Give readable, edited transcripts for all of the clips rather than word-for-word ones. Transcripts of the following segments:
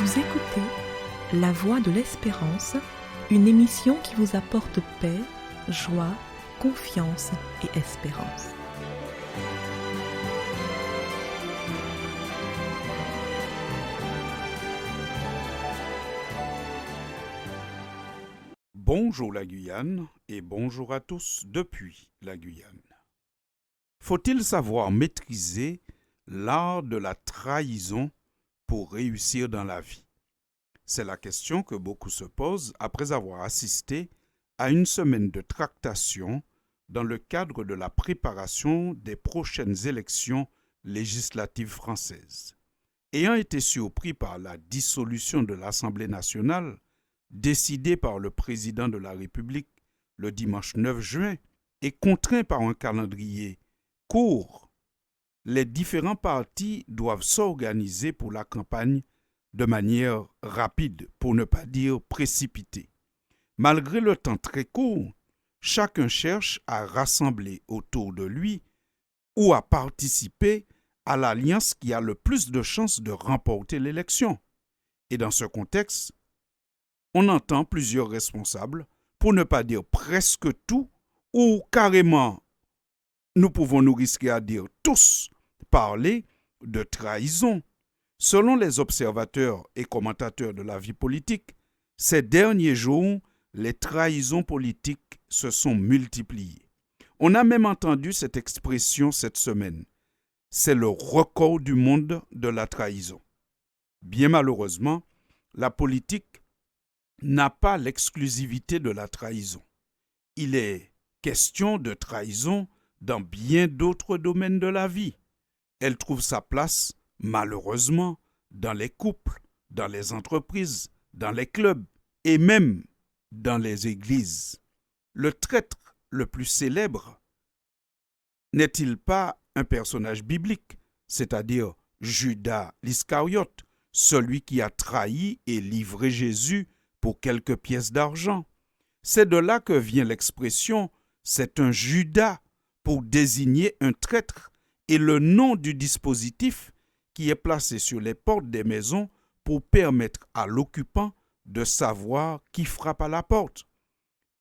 Vous écoutez La Voix de l'Espérance, une émission qui vous apporte paix, joie, confiance et espérance. Bonjour la Guyane et bonjour à tous depuis la Guyane. Faut-il savoir maîtriser l'art de la trahison pour réussir dans la vie? C'est la question que beaucoup se posent après avoir assisté à une semaine de tractation dans le cadre de la préparation des prochaines élections législatives françaises. Ayant été surpris par la dissolution de l'Assemblée nationale, décidée par le président de la République le dimanche 9 juin et contraint par un calendrier court, les différents partis doivent s'organiser pour la campagne de manière rapide, pour ne pas dire précipitée. Malgré le temps très court, chacun cherche à rassembler autour de lui ou à participer à l'alliance qui a le plus de chances de remporter l'élection. Et dans ce contexte, on entend plusieurs responsables, pour ne pas dire presque tout, ou carrément, nous pouvons nous risquer à dire tous, parler de trahison. Selon les observateurs et commentateurs de la vie politique, ces derniers jours, les trahisons politiques se sont multipliées. On a même entendu cette expression cette semaine. C'est le record du monde de la trahison. Bien malheureusement, la politique n'a pas l'exclusivité de la trahison. Il est question de trahison dans bien d'autres domaines de la vie. Elle trouve sa place, malheureusement, dans les couples, dans les entreprises, dans les clubs et même dans les églises. Le traître le plus célèbre n'est-il pas un personnage biblique, c'est-à-dire Judas l'Iscariote, celui qui a trahi et livré Jésus pour quelques pièces d'argent? C'est de là que vient l'expression « c'est un Judas » pour désigner un traître et le nom du dispositif qui est placé sur les portes des maisons pour permettre à l'occupant de savoir qui frappe à la porte.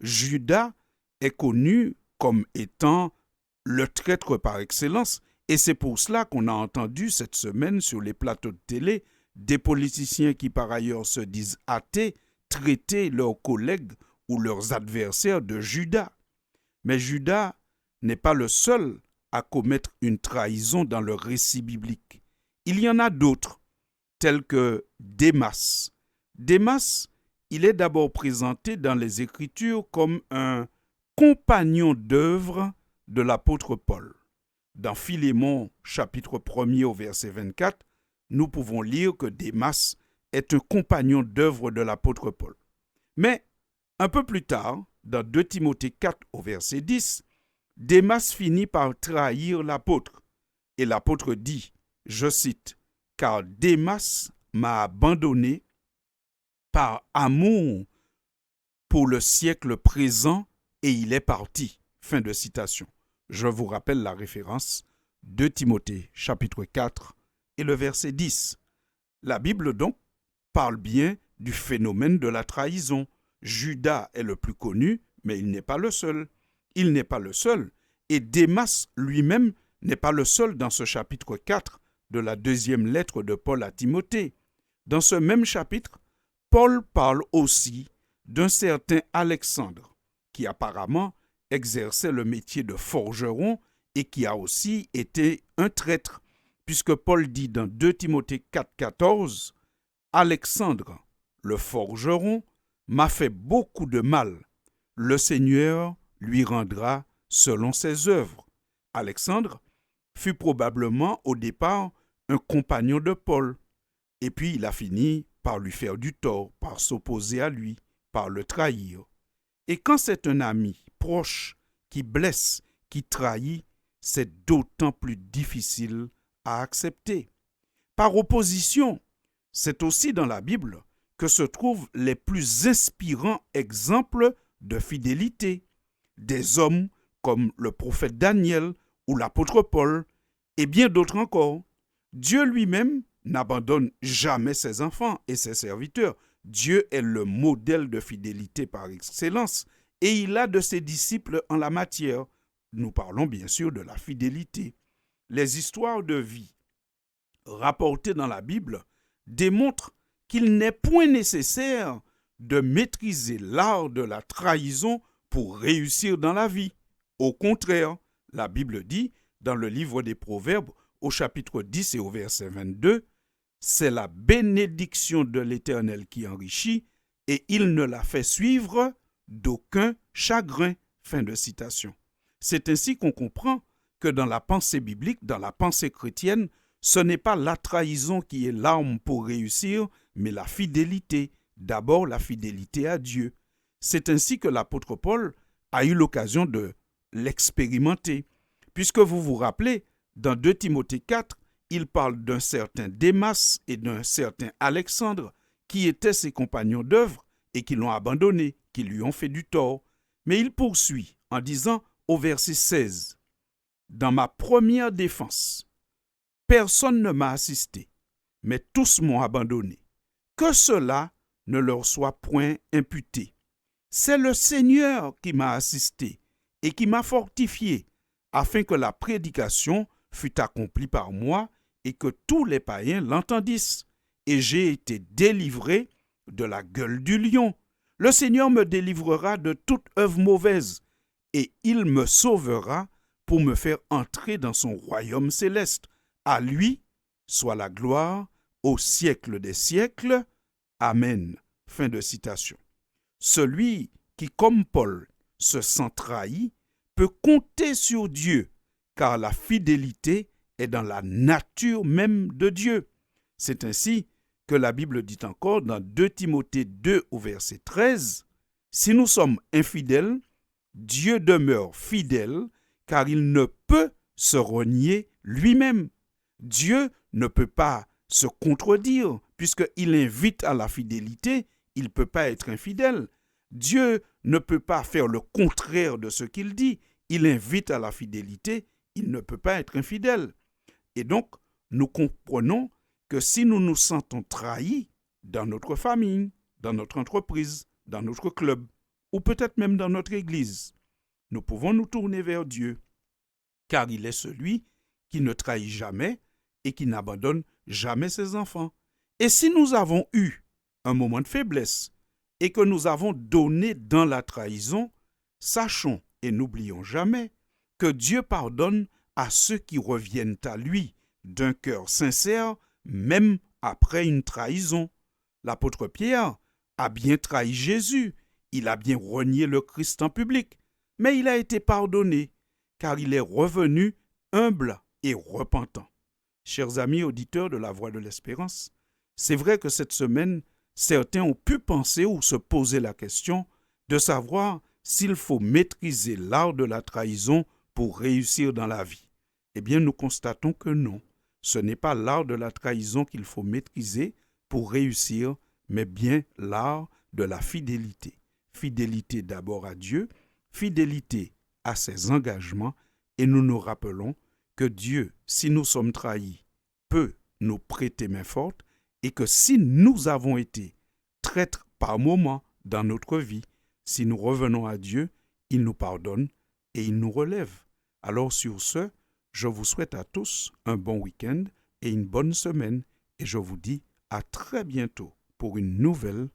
Judas est connu comme étant le traître par excellence et c'est pour cela qu'on a entendu cette semaine sur les plateaux de télé des politiciens qui par ailleurs se disent athées traiter leurs collègues ou leurs adversaires de Judas. Mais Judas n'est pas le seul à commettre une trahison dans le récit biblique. Il y en a d'autres, tels que Démas. Démas, il est d'abord présenté dans les Écritures comme un compagnon d'œuvre de l'apôtre Paul. Dans Philémon, chapitre 1er au verset 24, nous pouvons lire que Démas est un compagnon d'œuvre de l'apôtre Paul. Mais un peu plus tard, dans 2 Timothée 4 au verset 10, Démas finit par trahir l'apôtre. Et l'apôtre dit, je cite, « Car Démas m'a abandonné par amour pour le siècle présent et il est parti. » Fin de citation. Je vous rappelle la référence, 2 Timothée chapitre 4 et le verset 10. La Bible donc parle bien du phénomène de la trahison. Judas est le plus connu, mais il n'est pas le seul. Il n'est pas le seul. Et Démas lui-même n'est pas le seul dans ce chapitre 4 de la deuxième lettre de Paul à Timothée. Dans ce même chapitre, Paul parle aussi d'un certain Alexandre, qui apparemment exerçait le métier de forgeron et qui a aussi été un traître, puisque Paul dit dans 2 Timothée 4,14 « Alexandre, le forgeron, m'a fait beaucoup de mal. Le Seigneur lui rendra selon ses œuvres. » Alexandre fut probablement au départ un compagnon de Paul, et puis il a fini par lui faire du tort, par s'opposer à lui, par le trahir. Et quand c'est un ami proche qui blesse, qui trahit, c'est d'autant plus difficile à accepter. Par opposition, c'est aussi dans la Bible que se trouvent les plus inspirants exemples de fidélité. Des hommes comme le prophète Daniel ou l'apôtre Paul et bien d'autres encore. Dieu lui-même n'abandonne jamais ses enfants et ses serviteurs. Dieu est le modèle de fidélité par excellence et il a de ses disciples en la matière. Nous parlons bien sûr de la fidélité. Les histoires de vie rapportées dans la Bible démontrent qu'il n'est point nécessaire de maîtriser l'art de la trahison pour réussir dans la vie. Au contraire, la Bible dit dans le livre des Proverbes, au chapitre 10 et au verset 22, « C'est la bénédiction de l'Éternel qui enrichit, et il ne la fait suivre d'aucun chagrin. » Fin de citation. C'est ainsi qu'on comprend que dans la pensée biblique, dans la pensée chrétienne, ce n'est pas la trahison qui est l'arme pour réussir, mais la fidélité. D'abord, la fidélité à Dieu. C'est ainsi que l'apôtre Paul a eu l'occasion de l'expérimenter. Puisque vous vous rappelez, dans 2 Timothée 4, il parle d'un certain Démas et d'un certain Alexandre qui étaient ses compagnons d'œuvre et qui l'ont abandonné, qui lui ont fait du tort. Mais il poursuit en disant au verset 16, « Dans ma première défense, personne ne m'a assisté, mais tous m'ont abandonné. Que cela ne leur soit point imputé. C'est le Seigneur qui m'a assisté et qui m'a fortifié, afin que la prédication fût accomplie par moi et que tous les païens l'entendissent. Et j'ai été délivré de la gueule du lion. Le Seigneur me délivrera de toute œuvre mauvaise, et il me sauvera pour me faire entrer dans son royaume céleste. À lui soit la gloire au siècle des siècles. Amen. » Fin de citation. Celui qui, comme Paul, se sent trahi, peut compter sur Dieu, car la fidélité est dans la nature même de Dieu. C'est ainsi que la Bible dit encore dans 2 Timothée 2 au verset 13, « Si nous sommes infidèles, Dieu demeure fidèle, car il ne peut se renier lui-même. » Dieu ne peut pas se contredire, puisqu'il invite à la fidélité, il ne peut pas être infidèle. Dieu ne peut pas faire le contraire de ce qu'il dit. Il invite à la fidélité, il ne peut pas être infidèle. Et donc, nous comprenons que si nous nous sentons trahis dans notre famille, dans notre entreprise, dans notre club, ou peut-être même dans notre église, nous pouvons nous tourner vers Dieu, car il est celui qui ne trahit jamais et qui n'abandonne jamais ses enfants. Et si nous avons eu un moment de faiblesse et que nous avons donné dans la trahison, sachons et n'oublions jamais que Dieu pardonne à ceux qui reviennent à lui d'un cœur sincère, même après une trahison. L'apôtre Pierre a bien trahi Jésus, il a bien renié le Christ en public, mais il a été pardonné, car il est revenu humble et repentant. Chers amis auditeurs de la Voix de l'Espérance, c'est vrai que cette semaine, certains ont pu penser ou se poser la question de savoir s'il faut maîtriser l'art de la trahison pour réussir dans la vie. Eh bien, nous constatons que non. Ce n'est pas l'art de la trahison qu'il faut maîtriser pour réussir, mais bien l'art de la fidélité. Fidélité d'abord à Dieu, fidélité à ses engagements, et nous nous rappelons que Dieu, si nous sommes trahis, peut nous prêter main forte, et que si nous avons été traîtres par moments dans notre vie, si nous revenons à Dieu, il nous pardonne et il nous relève. Alors sur ce, je vous souhaite à tous un bon week-end et une bonne semaine, et je vous dis à très bientôt pour une nouvelle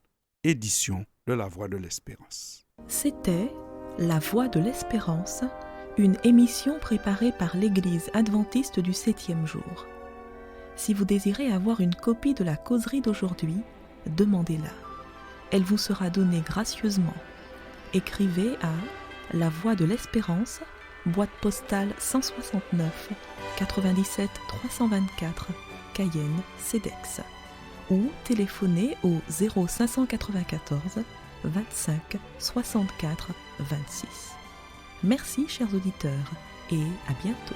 édition de La Voix de l'Espérance. C'était La Voix de l'Espérance, une émission préparée par l'Église adventiste du 7e jour. Si vous désirez avoir une copie de la causerie d'aujourd'hui, demandez-la. Elle vous sera donnée gracieusement. Écrivez à La Voix de l'Espérance, boîte postale 169 97 324, Cayenne, CEDEX, ou téléphonez au 0594 25 64 26. Merci chers auditeurs et à bientôt.